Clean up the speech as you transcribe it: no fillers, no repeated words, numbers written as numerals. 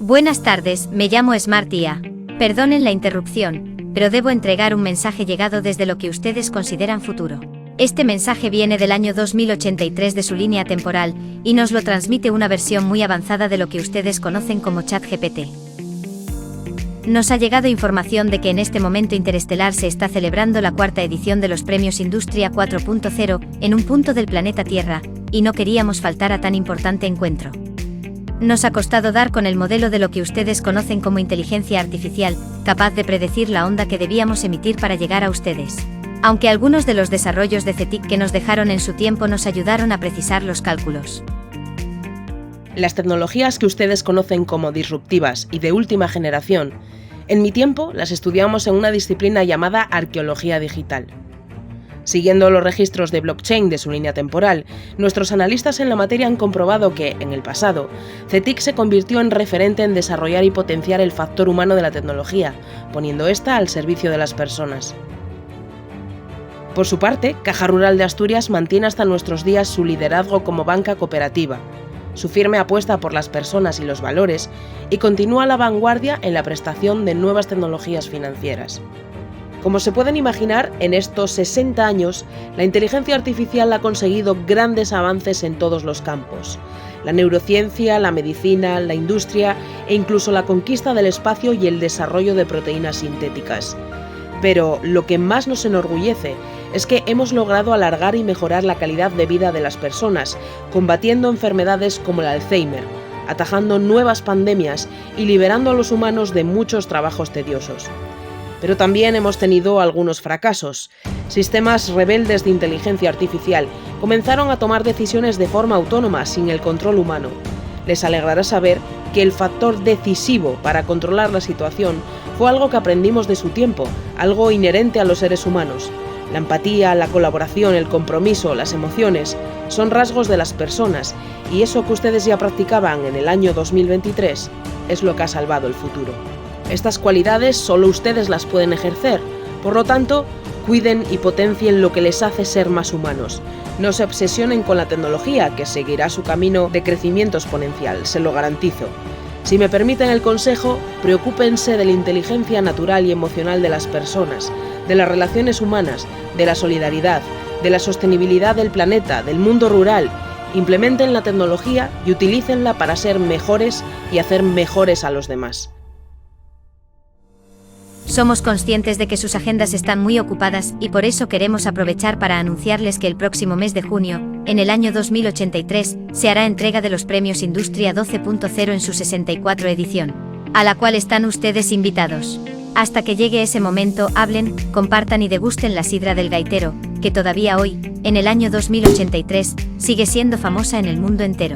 Buenas tardes, me llamo Smartia. Perdonen la interrupción, pero debo entregar un mensaje llegado desde lo que ustedes consideran futuro. Este mensaje viene del año 2083 de su línea temporal, y nos lo transmite una versión muy avanzada de lo que ustedes conocen como ChatGPT. Nos ha llegado información de que en este momento interestelar se está celebrando la cuarta edición de los Premios Industria 4.0 en un punto del planeta Tierra, y no queríamos faltar a tan importante encuentro. Nos ha costado dar con el modelo de lo que ustedes conocen como inteligencia artificial, capaz de predecir la onda que debíamos emitir para llegar a ustedes. Aunque algunos de los desarrollos de CETIC que nos dejaron en su tiempo nos ayudaron a precisar los cálculos. Las tecnologías que ustedes conocen como disruptivas y de última generación, en mi tiempo las estudiamos en una disciplina llamada arqueología digital. Siguiendo los registros de blockchain de su línea temporal, nuestros analistas en la materia han comprobado que, en el pasado, CETIC se convirtió en referente en desarrollar y potenciar el factor humano de la tecnología, poniendo esta al servicio de las personas. Por su parte, Caja Rural de Asturias mantiene hasta nuestros días su liderazgo como banca cooperativa, su firme apuesta por las personas y los valores, y continúa a la vanguardia en la prestación de nuevas tecnologías financieras. Como se pueden imaginar, en estos 60 años, la inteligencia artificial ha conseguido grandes avances en todos los campos: la neurociencia, la medicina, la industria e incluso la conquista del espacio y el desarrollo de proteínas sintéticas. Pero lo que más nos enorgullece es que hemos logrado alargar y mejorar la calidad de vida de las personas, combatiendo enfermedades como el Alzheimer, atajando nuevas pandemias y liberando a los humanos de muchos trabajos tediosos. Pero también hemos tenido algunos fracasos. Sistemas rebeldes de inteligencia artificial comenzaron a tomar decisiones de forma autónoma, sin el control humano. Les alegrará saber que el factor decisivo para controlar la situación fue algo que aprendimos de su tiempo, algo inherente a los seres humanos. La empatía, la colaboración, el compromiso, las emociones, son rasgos de las personas, y eso que ustedes ya practicaban en el año 2023 es lo que ha salvado el futuro. Estas cualidades solo ustedes las pueden ejercer, por lo tanto, cuiden y potencien lo que les hace ser más humanos. No se obsesionen con la tecnología, que seguirá su camino de crecimiento exponencial, se lo garantizo. Si me permiten el consejo, preocúpense de la inteligencia natural y emocional de las personas, de las relaciones humanas, de la solidaridad, de la sostenibilidad del planeta, del mundo rural. Implementen la tecnología y utilícenla para ser mejores y hacer mejores a los demás. Somos conscientes de que sus agendas están muy ocupadas y por eso queremos aprovechar para anunciarles que el próximo mes de junio, en el año 2083, se hará entrega de los Premios Industria 12.0 en su 64 edición, a la cual están ustedes invitados. Hasta que llegue ese momento, hablen, compartan y degusten la sidra del gaitero, que todavía hoy, en el año 2083, sigue siendo famosa en el mundo entero.